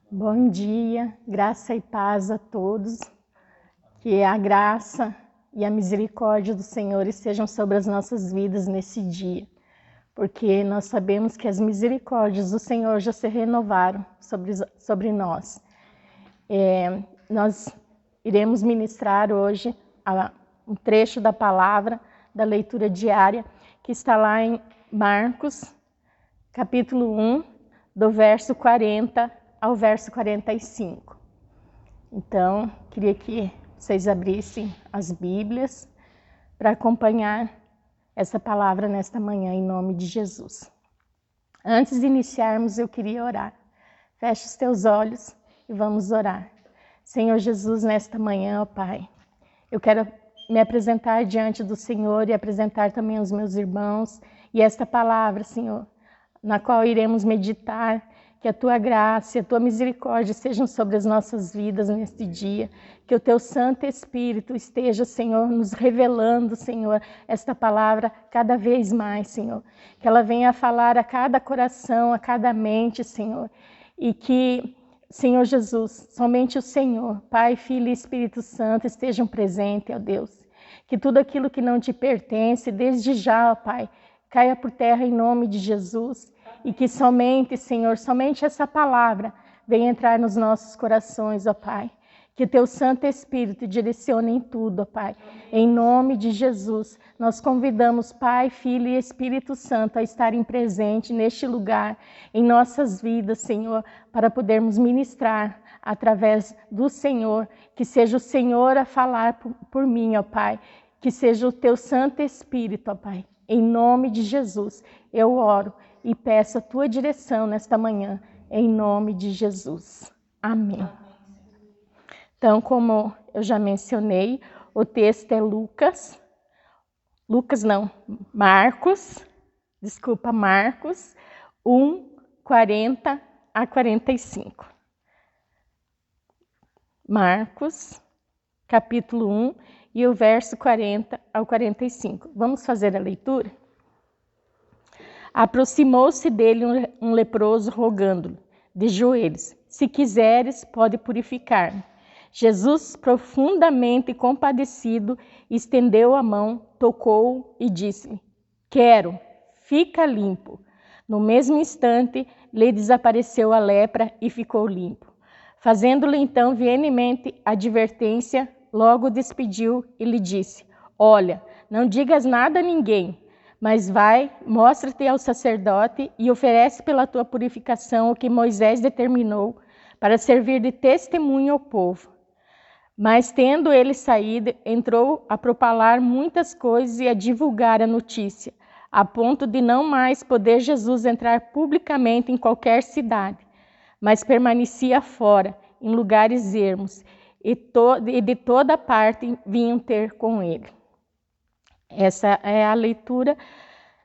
Bom dia, graça e paz a todos. Que a graça e a misericórdia do Senhor estejam sobre as nossas vidas nesse dia, porque nós sabemos que as misericórdias do Senhor já se renovaram sobre nós. Nós iremos ministrar hoje um trecho da palavra, da leitura diária, que está lá em Marcos, capítulo 1, do verso 40 ao verso 45. Então, queria que vocês abrissem as Bíblias para acompanhar essa palavra nesta manhã, em nome de Jesus. Antes de iniciarmos, eu queria orar. Feche os teus olhos e vamos orar. Senhor Jesus, nesta manhã, ó Pai, eu quero me apresentar diante do Senhor e apresentar também os meus irmãos e esta palavra, Senhor, na qual iremos meditar. Que a Tua graça e a Tua misericórdia sejam sobre as nossas vidas neste dia. Que o Teu Santo Espírito esteja, Senhor, nos revelando, Senhor, esta palavra cada vez mais, Senhor. Que ela venha a falar a cada coração, a cada mente, Senhor. E que, Senhor Jesus, somente o Senhor, Pai, Filho e Espírito Santo estejam presentes, ó Deus. Que tudo aquilo que não te pertence, desde já, ó Pai, caia por terra em nome de Jesus. E que somente, Senhor, somente essa palavra venha entrar nos nossos corações, ó Pai. Que o Teu Santo Espírito direcione em tudo, ó Pai. Em nome de Jesus, nós convidamos Pai, Filho e Espírito Santo a estarem presentes neste lugar, em nossas vidas, Senhor, para podermos ministrar através do Senhor. Que seja o Senhor a falar por mim, ó Pai. Que seja o Teu Santo Espírito, ó Pai. Em nome de Jesus, eu oro e peço a Tua direção nesta manhã, em nome de Jesus. Amém. Então, como eu já mencionei, o texto é Marcos 1, 40 a 45. Marcos, capítulo 1, e o verso 40 ao 45. Vamos fazer a leitura? Aproximou-se dele um leproso, rogando-lhe, de joelhos: se quiseres, pode purificar-me. Jesus, profundamente compadecido, estendeu a mão, tocou-o e disse-lhe: quero, fica limpo. No mesmo instante, lhe desapareceu a lepra e ficou limpo. Fazendo-lhe então veemente advertência, logo despediu e lhe disse: olha, não digas nada a ninguém, mas vai, mostra-te ao sacerdote e oferece pela tua purificação o que Moisés determinou para servir de testemunho ao povo. Mas tendo ele saído, entrou a propalar muitas coisas e a divulgar a notícia, a ponto de não mais poder Jesus entrar publicamente em qualquer cidade, mas permanecia fora, em lugares ermos, e de toda parte vinham ter com ele. Essa é a leitura,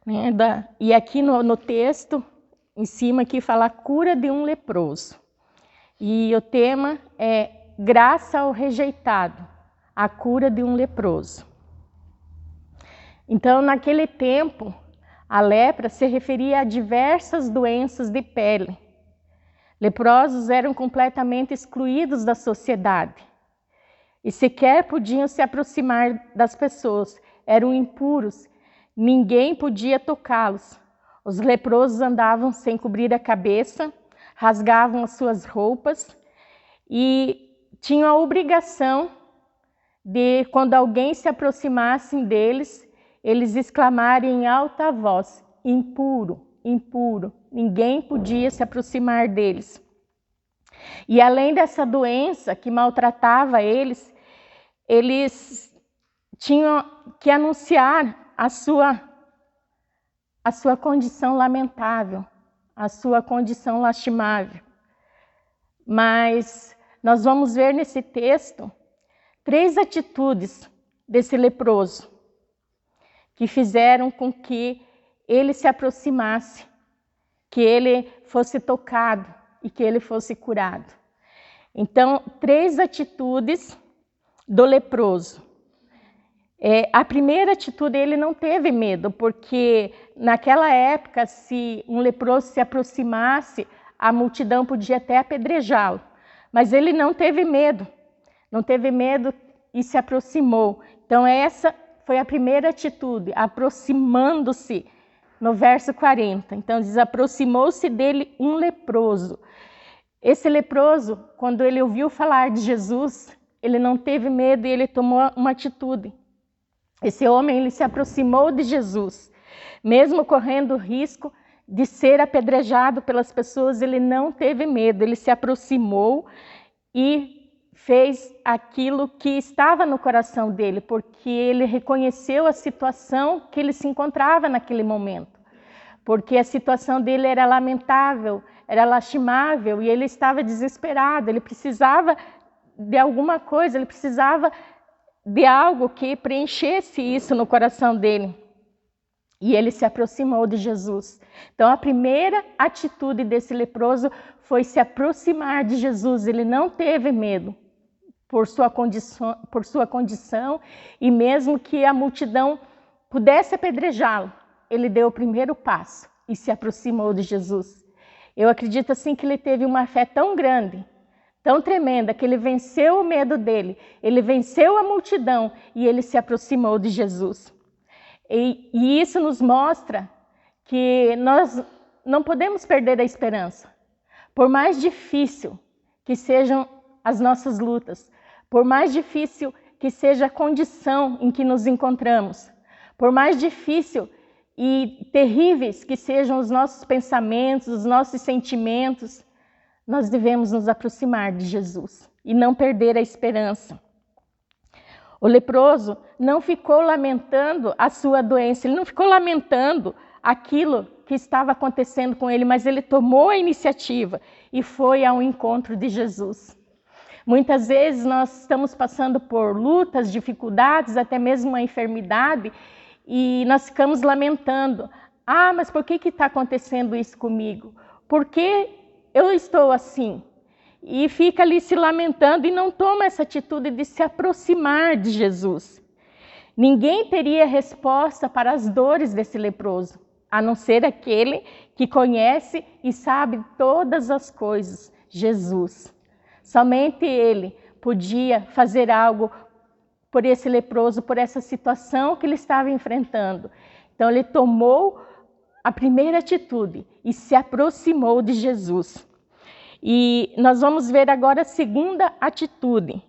né, e aqui no texto, em cima, aqui fala a cura de um leproso. E o tema é graça ao rejeitado, a cura de um leproso. Então, naquele tempo, a lepra se referia a diversas doenças de pele. Leprosos eram completamente excluídos da sociedade e sequer podiam se aproximar das pessoas. Eram impuros, ninguém podia tocá-los. Os leprosos andavam sem cobrir a cabeça, rasgavam as suas roupas e tinham a obrigação de, quando alguém se aproximasse deles, eles exclamarem em alta voz: impuro, impuro. Ninguém podia se aproximar deles. E além dessa doença que maltratava eles tinham que anunciar a sua condição lamentável, a sua condição lastimável. Mas nós vamos ver nesse texto 3 atitudes desse leproso que fizeram com que ele se aproximasse, que ele fosse tocado e que ele fosse curado. Então, 3 atitudes do leproso. A primeira atitude, ele não teve medo, porque naquela época, se um leproso se aproximasse, a multidão podia até apedrejá-lo, mas ele não teve medo e se aproximou. Então essa foi a primeira atitude, aproximando-se, no verso 40. Então diz, aproximou-se dele um leproso. Esse leproso, quando ele ouviu falar de Jesus, ele não teve medo e ele tomou uma atitude. Esse homem, ele se aproximou de Jesus, mesmo correndo o risco de ser apedrejado pelas pessoas, ele não teve medo, ele se aproximou e fez aquilo que estava no coração dele, porque ele reconheceu a situação que ele se encontrava naquele momento, porque a situação dele era lamentável, era lastimável e ele estava desesperado, ele precisava de alguma coisa, ele precisava de algo que preenchesse isso no coração dele. E ele se aproximou de Jesus. Então a primeira atitude desse leproso foi se aproximar de Jesus, ele não teve medo por sua condição e mesmo que a multidão pudesse apedrejá-lo, ele deu o primeiro passo e se aproximou de Jesus. Eu acredito assim que ele teve uma fé tão grande, tão tremenda, que ele venceu o medo dele, ele venceu a multidão e ele se aproximou de Jesus. E isso nos mostra que nós não podemos perder a esperança. Por mais difícil que sejam as nossas lutas, por mais difícil que seja a condição em que nos encontramos, por mais difícil e terríveis que sejam os nossos pensamentos, os nossos sentimentos, nós devemos nos aproximar de Jesus e não perder a esperança. O leproso não ficou lamentando a sua doença, ele não ficou lamentando aquilo que estava acontecendo com ele, mas ele tomou a iniciativa e foi ao encontro de Jesus. Muitas vezes nós estamos passando por lutas, dificuldades, até mesmo uma enfermidade, e nós ficamos lamentando. Ah, mas por que está acontecendo isso comigo? Por que eu estou assim? E fica ali se lamentando e não toma essa atitude de se aproximar de Jesus. Ninguém teria resposta para as dores desse leproso, a não ser aquele que conhece e sabe todas as coisas, Jesus. Somente ele podia fazer algo por esse leproso, por essa situação que ele estava enfrentando. Então ele tomou a primeira atitude e se aproximou de Jesus. E nós vamos ver agora a segunda atitude,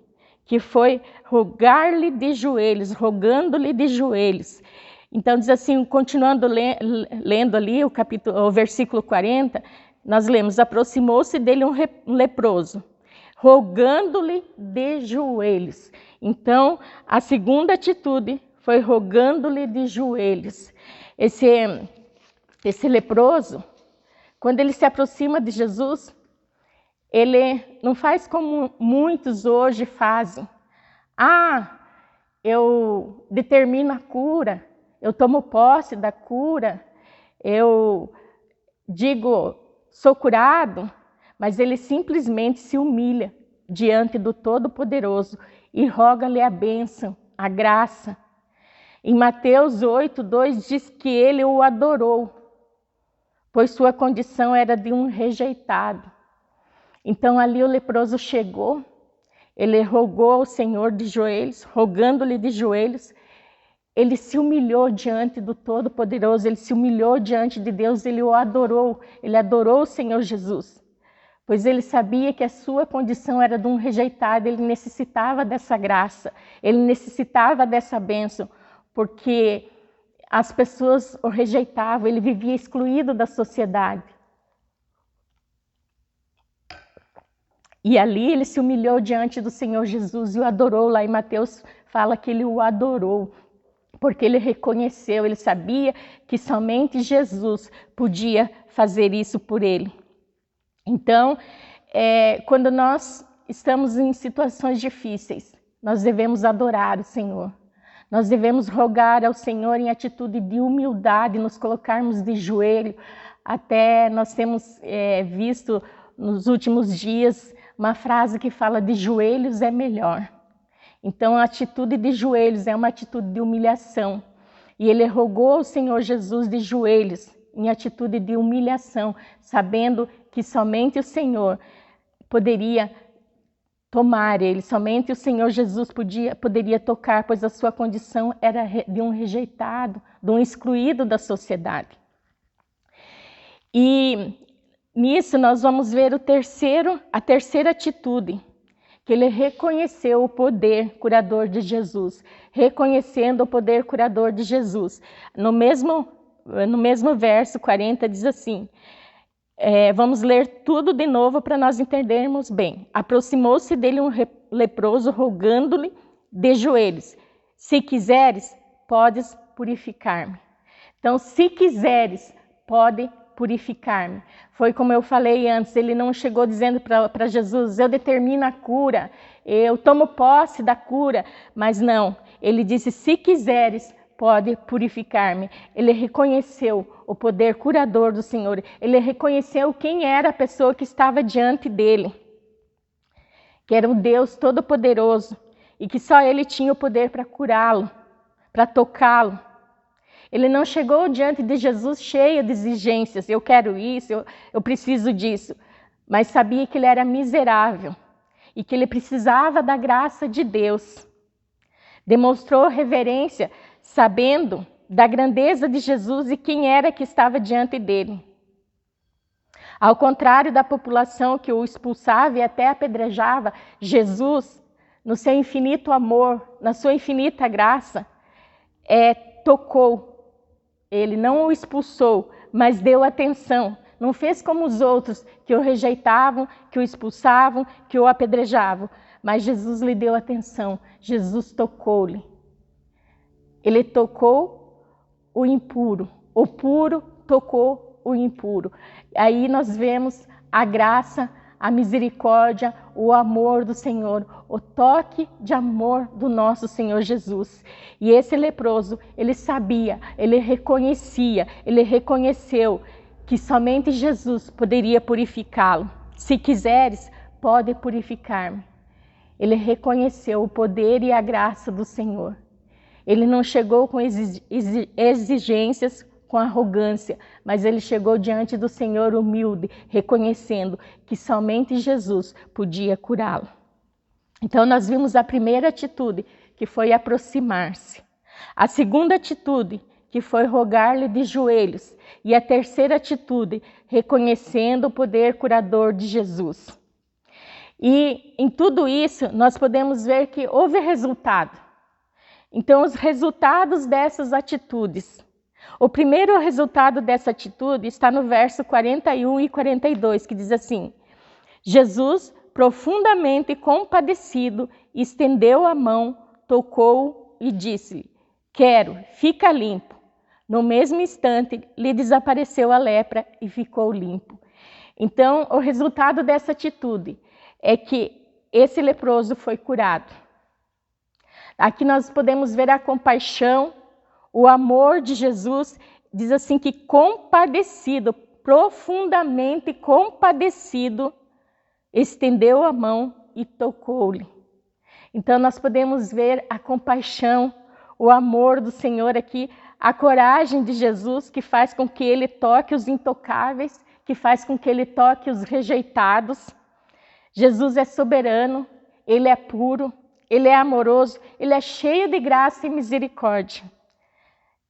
que foi rogar-lhe de joelhos, rogando-lhe de joelhos. Então diz assim, continuando lendo ali o versículo 40, nós lemos, aproximou-se dele um leproso, rogando-lhe de joelhos. Então a segunda atitude foi rogando-lhe de joelhos. Esse leproso, quando ele se aproxima de Jesus, ele não faz como muitos hoje fazem. Ah, eu determino a cura, eu tomo posse da cura, eu digo, sou curado, mas ele simplesmente se humilha diante do Todo-Poderoso e roga-lhe a bênção, a graça. Em Mateus 8:2 diz que ele o adorou, pois sua condição era de um rejeitado. Então ali o leproso chegou, ele rogou ao Senhor de joelhos, rogando-lhe de joelhos, ele se humilhou diante do Todo-Poderoso, ele se humilhou diante de Deus, ele o adorou, ele adorou o Senhor Jesus, pois ele sabia que a sua condição era de um rejeitado, ele necessitava dessa graça, ele necessitava dessa bênção, porque as pessoas o rejeitavam, ele vivia excluído da sociedade. E ali ele se humilhou diante do Senhor Jesus e o adorou. Lá em Mateus fala que ele o adorou, porque ele reconheceu, ele sabia que somente Jesus podia fazer isso por ele. Então, quando nós estamos em situações difíceis, nós devemos adorar o Senhor. Nós devemos rogar ao Senhor em atitude de humildade, nos colocarmos de joelho. Até nós temos visto nos últimos dias uma frase que fala de joelhos é melhor. Então a atitude de joelhos é uma atitude de humilhação. E ele rogou ao Senhor Jesus de joelhos. em atitude de humilhação, sabendo que somente o Senhor poderia tomar ele, somente o Senhor Jesus poderia tocar, pois a sua condição era de um rejeitado, de um excluído da sociedade. E nisso nós vamos ver a terceira atitude, que ele reconheceu o poder curador de Jesus, reconhecendo o poder curador de Jesus. No mesmo verso 40 diz assim, vamos ler tudo de novo para nós entendermos bem. Aproximou-se dele um leproso, rogando-lhe de joelhos, se quiseres, podes purificar-me. Então, se quiseres, pode purificar-me. Foi como eu falei antes, ele não chegou dizendo para Jesus, eu determino a cura, eu tomo posse da cura, mas não, ele disse, se quiseres, pode purificar-me. Ele reconheceu o poder curador do Senhor, ele reconheceu quem era a pessoa que estava diante dele, que era um Deus todo-poderoso e que só ele tinha o poder para curá-lo, para tocá-lo. Ele não chegou diante de Jesus cheio de exigências, eu quero isso, eu preciso disso, mas sabia que ele era miserável e que ele precisava da graça de Deus. Demonstrou reverência, sabendo da grandeza de Jesus e quem era que estava diante dele. Ao contrário da população que o expulsava e até apedrejava, Jesus, no seu infinito amor, na sua infinita graça, tocou. Ele não o expulsou, mas deu atenção. Não fez como os outros que o rejeitavam, que o expulsavam, que o apedrejavam. Mas Jesus lhe deu atenção. Jesus tocou-lhe. Ele tocou o impuro. O puro tocou o impuro. Aí nós vemos a graça, a misericórdia, o amor do Senhor, o toque de amor do nosso Senhor Jesus. E esse leproso, ele sabia, ele reconhecia, ele reconheceu que somente Jesus poderia purificá-lo. Se quiseres, pode purificar-me. Ele reconheceu o poder e a graça do Senhor. Ele não chegou com exigências, com arrogância, mas ele chegou diante do Senhor humilde, reconhecendo que somente Jesus podia curá-lo. Então nós vimos a primeira atitude, que foi aproximar-se. A segunda atitude, que foi rogar-lhe de joelhos. E a terceira atitude, reconhecendo o poder curador de Jesus. E em tudo isso, nós podemos ver que houve resultado. Então, os resultados dessas atitudes. O primeiro resultado dessa atitude está no verso 41 e 42, que diz assim, Jesus, profundamente compadecido, estendeu a mão, tocou-o e disse-lhe, quero, fica limpo. No mesmo instante, lhe desapareceu a lepra e ficou limpo. Então, o resultado dessa atitude é que esse leproso foi curado. Aqui nós podemos ver a compaixão, o amor de Jesus, diz assim que compadecido, profundamente compadecido, estendeu a mão e tocou-lhe. Então nós podemos ver a compaixão, o amor do Senhor aqui, a coragem de Jesus que faz com que ele toque os intocáveis, que faz com que ele toque os rejeitados. Jesus é soberano, ele é puro, ele é amoroso, ele é cheio de graça e misericórdia.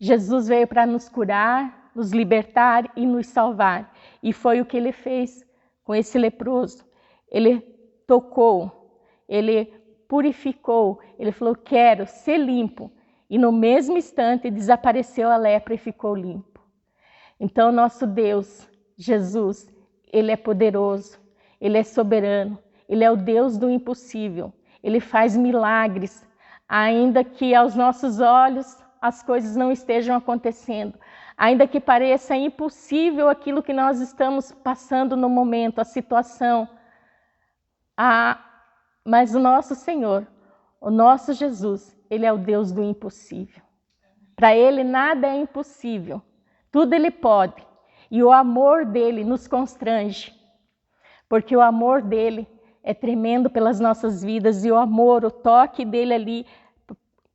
Jesus veio para nos curar, nos libertar e nos salvar. E foi o que ele fez com esse leproso. Ele tocou, ele purificou, ele falou, quero ser limpo. E no mesmo instante desapareceu a lepra e ficou limpo. Então nosso Deus, Jesus, ele é poderoso, ele é soberano, ele é o Deus do impossível. Ele faz milagres, ainda que aos nossos olhos as coisas não estejam acontecendo. Ainda que pareça impossível aquilo que nós estamos passando no momento, a situação. Mas o nosso Senhor, o nosso Jesus, ele é o Deus do impossível. Para ele nada é impossível, tudo ele pode. E o amor dele nos constrange, porque o amor dele é tremendo pelas nossas vidas, e o amor, o toque dele ali,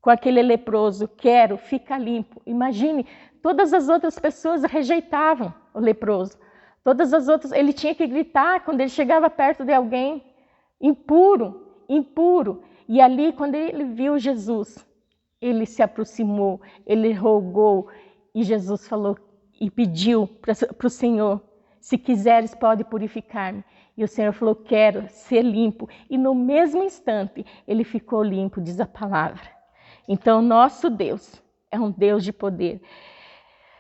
com aquele leproso, quero, fica limpo. Imagine todas as outras pessoas rejeitavam o leproso. Todas as outras, ele tinha que gritar quando ele chegava perto de alguém, impuro, impuro. E ali, quando ele viu Jesus, ele se aproximou, ele rogou, e Jesus falou e pediu para o Senhor: se quiseres, pode purificar-me. E o Senhor falou: quero ser limpo. E no mesmo instante, ele ficou limpo, diz a palavra. Então, nosso Deus é um Deus de poder.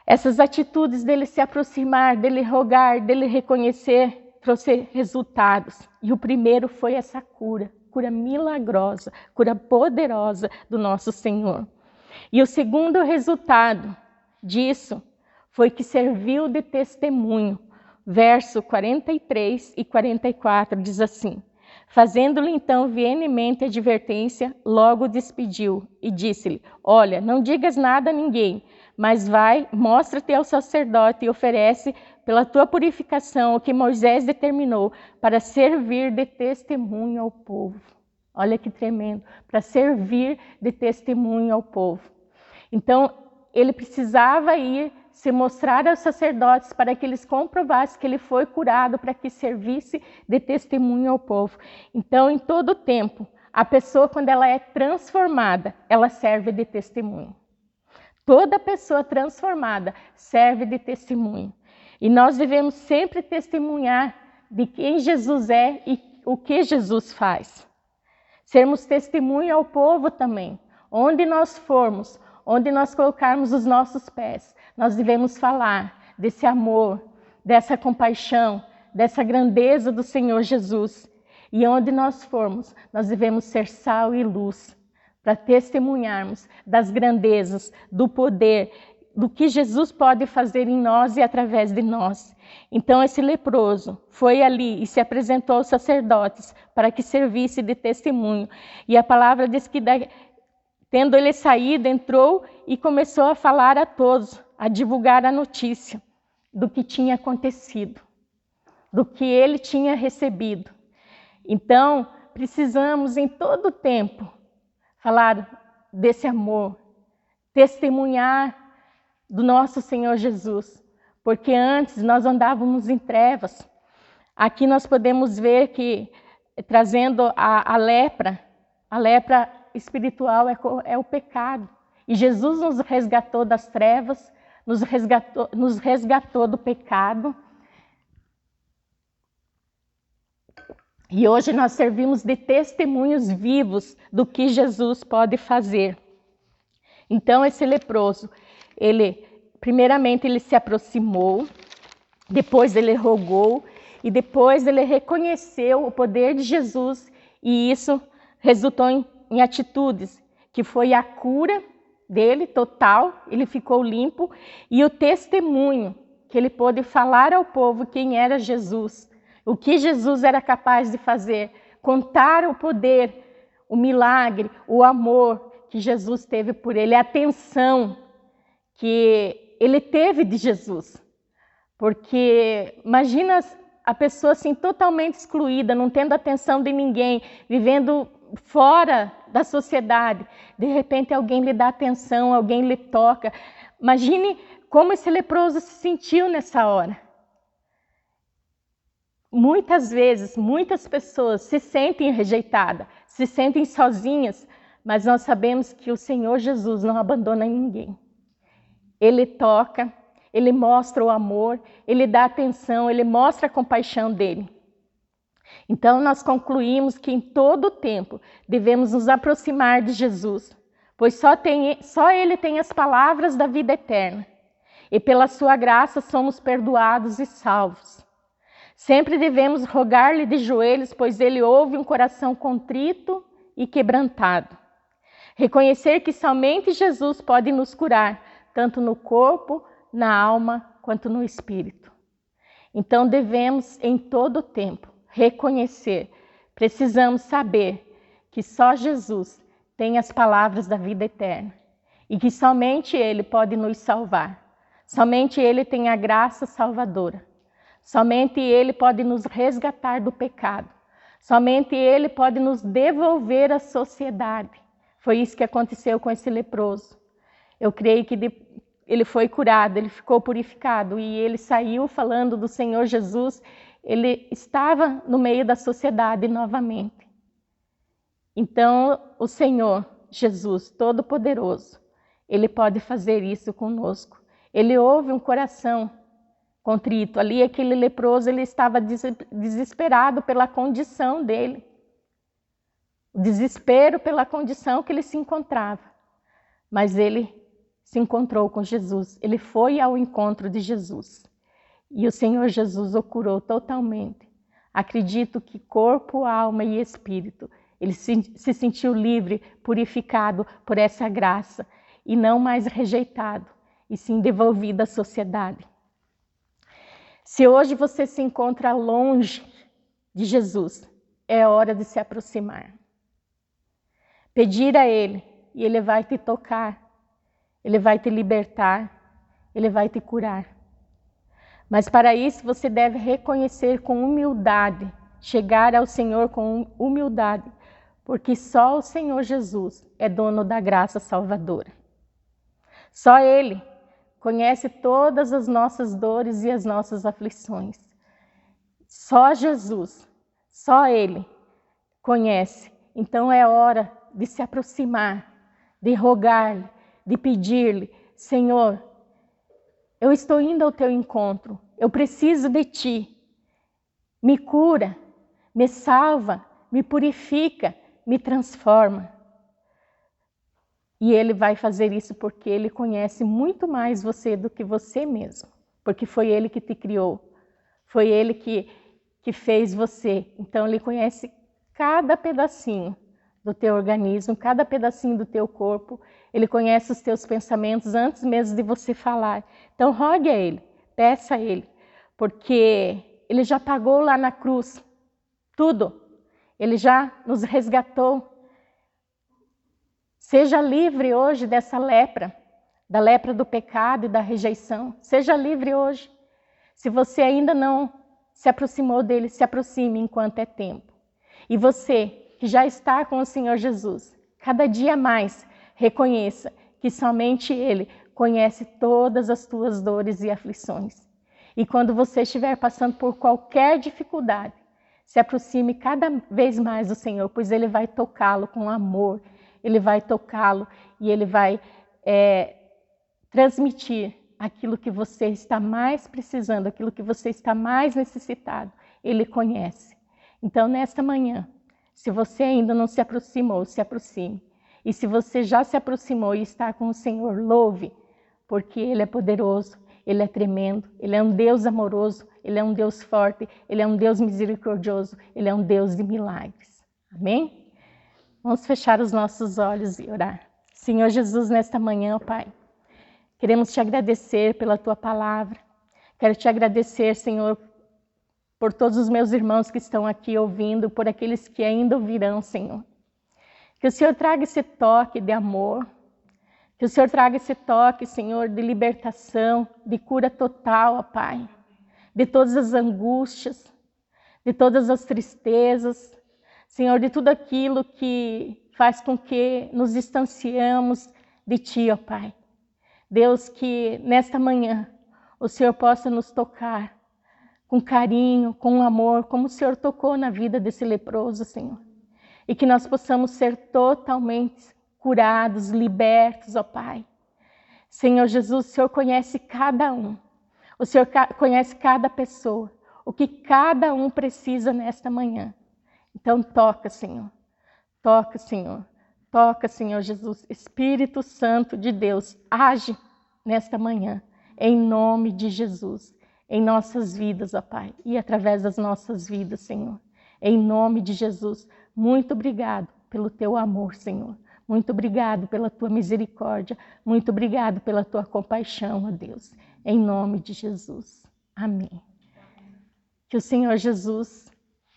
Essas atitudes dele se aproximar, dele rogar, dele reconhecer, trouxe resultados. E o primeiro foi essa cura milagrosa, cura poderosa do nosso Senhor. E o segundo resultado disso foi que serviu de testemunho. Verso 43 e 44 diz assim: fazendo-lhe então veemente advertência, logo despediu e disse-lhe: olha, não digas nada a ninguém, mas vai, mostra-te ao sacerdote e oferece pela tua purificação o que Moisés determinou para servir de testemunho ao povo. Olha que tremendo, para servir de testemunho ao povo. Então, ele precisava ir se mostrar aos sacerdotes para que eles comprovassem que ele foi curado, para que servisse de testemunho ao povo. Então, em todo tempo, a pessoa, quando ela é transformada, ela serve de testemunho. Toda pessoa transformada serve de testemunho. E nós devemos sempre testemunhar de quem Jesus é e o que Jesus faz. Sermos testemunho ao povo também. Onde nós formos, onde nós colocarmos os nossos pés, nós devemos falar desse amor, dessa compaixão, dessa grandeza do Senhor Jesus. E onde nós formos, nós devemos ser sal e luz, para testemunharmos das grandezas, do poder, do que Jesus pode fazer em nós e através de nós. Então esse leproso foi ali e se apresentou aos sacerdotes para que servisse de testemunho. E a palavra diz que, tendo ele saído, entrou e começou a falar a todos, a divulgar a notícia do que tinha acontecido, do que ele tinha recebido. Então, precisamos em todo tempo falar desse amor, testemunhar do nosso Senhor Jesus, porque antes nós andávamos em trevas. Aqui nós podemos ver que, trazendo a lepra espiritual é o pecado. E Jesus nos resgatou das trevas, nos resgatou do pecado. E hoje nós servimos de testemunhos vivos do que Jesus pode fazer. Então esse leproso, primeiramente ele se aproximou, depois ele rogou e depois ele reconheceu o poder de Jesus, e isso resultou em atitudes, que foi a cura dele total, ele ficou limpo, e o testemunho que ele pôde falar ao povo quem era Jesus, o que Jesus era capaz de fazer, contar o poder, o milagre, o amor que Jesus teve por ele, a atenção que ele teve de Jesus. Porque imagina a pessoa assim totalmente excluída, não tendo atenção de ninguém, vivendo fora da sociedade. De repente alguém lhe dá atenção, alguém lhe toca. Imagine como esse leproso se sentiu nessa hora. Muitas vezes, muitas pessoas se sentem rejeitadas, se sentem sozinhas, mas nós sabemos que o Senhor Jesus não abandona ninguém. Ele toca, ele mostra o amor, ele dá atenção, ele mostra a compaixão dele. Então nós concluímos que em todo tempo devemos nos aproximar de Jesus, pois só ele tem as palavras da vida eterna. E pela sua graça somos perdoados e salvos. Sempre devemos rogar-lhe de joelhos, pois ele ouve um coração contrito e quebrantado. Reconhecer que somente Jesus pode nos curar, tanto no corpo, na alma, quanto no espírito. Então devemos em todo tempo reconhecer, precisamos saber que só Jesus tem as palavras da vida eterna e que somente Ele pode nos salvar. Somente Ele tem a graça salvadora. Somente Ele pode nos resgatar do pecado. Somente Ele pode nos devolver à sociedade. Foi isso que aconteceu com esse leproso. Eu creio que ele foi curado, ele ficou purificado e ele saiu falando do Senhor Jesus, ele estava no meio da sociedade novamente. Então, o Senhor Jesus, Todo-Poderoso, ele pode fazer isso conosco. Ele ouve um coração contrito. Ali, aquele leproso, ele estava desesperado pela condição dele. O desespero pela condição que ele se encontrava. Mas ele se encontrou com Jesus. Ele foi ao encontro de Jesus. E o Senhor Jesus o curou totalmente. Acredito que corpo, alma e espírito, ele se sentiu livre, purificado por essa graça. E não mais rejeitado, e sim devolvido à sociedade. Se hoje você se encontra longe de Jesus, é hora de se aproximar. Pedir a Ele, e Ele vai te tocar, Ele vai te libertar, Ele vai te curar. Mas para isso você deve reconhecer com humildade, chegar ao Senhor com humildade, porque só o Senhor Jesus é dono da graça salvadora. Só Ele conhece todas as nossas dores e as nossas aflições. Só Jesus, só Ele conhece. Então é hora de se aproximar, de rogar-lhe, de pedir-lhe: Senhor, eu estou indo ao teu encontro, eu preciso de ti. Me cura, me salva, me purifica, me transforma. E Ele vai fazer isso porque Ele conhece muito mais você do que você mesmo. Porque foi Ele que te criou. Foi Ele que fez você. Então Ele conhece cada pedacinho do teu organismo, cada pedacinho do teu corpo. Ele conhece os teus pensamentos antes mesmo de você falar. Então rogue a Ele, peça a Ele. Porque Ele já pagou lá na cruz tudo. Ele já nos resgatou. Seja livre hoje dessa lepra, da lepra do pecado e da rejeição. Seja livre hoje. Se você ainda não se aproximou dele, se aproxime enquanto é tempo. E você que já está com o Senhor Jesus, cada dia mais reconheça que somente Ele conhece todas as tuas dores e aflições. E quando você estiver passando por qualquer dificuldade, se aproxime cada vez mais do Senhor, pois Ele vai tocá-lo com amor. Ele vai tocá-lo e Ele vai transmitir aquilo que você está mais precisando, aquilo que você está mais necessitado. Ele conhece. Então, nesta manhã, se você ainda não se aproximou, se aproxime. E se você já se aproximou e está com o Senhor, louve, porque Ele é poderoso, Ele é tremendo, Ele é um Deus amoroso, Ele é um Deus forte, Ele é um Deus misericordioso, Ele é um Deus de milagres. Amém? Vamos fechar os nossos olhos e orar. Senhor Jesus, nesta manhã, ó Pai, queremos te agradecer pela tua palavra. Quero te agradecer, Senhor, por todos os meus irmãos que estão aqui ouvindo, por aqueles que ainda ouvirão, Senhor. Que o Senhor traga esse toque de amor, que o Senhor traga esse toque, Senhor, de libertação, de cura total, ó Pai, de todas as angústias, de todas as tristezas, Senhor, de tudo aquilo que faz com que nos distanciamos de Ti, ó Pai. Deus, que nesta manhã o Senhor possa nos tocar com carinho, com amor, como o Senhor tocou na vida desse leproso, Senhor. E que nós possamos ser totalmente curados, libertos, ó Pai. Senhor Jesus, o Senhor conhece cada um. O Senhor conhece cada pessoa. O que cada um precisa nesta manhã. Então toca, Senhor. Toca, Senhor. Toca, Senhor Jesus. Espírito Santo de Deus, age nesta manhã. Em nome de Jesus. Em nossas vidas, ó Pai. E através das nossas vidas, Senhor. Em nome de Jesus. Muito obrigado pelo teu amor, Senhor. Muito obrigado pela tua misericórdia. Muito obrigado pela tua compaixão, ó Deus. Em nome de Jesus. Amém. Que o Senhor Jesus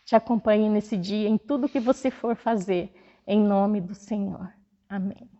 te acompanhe nesse dia, em tudo que você for fazer, em nome do Senhor. Amém.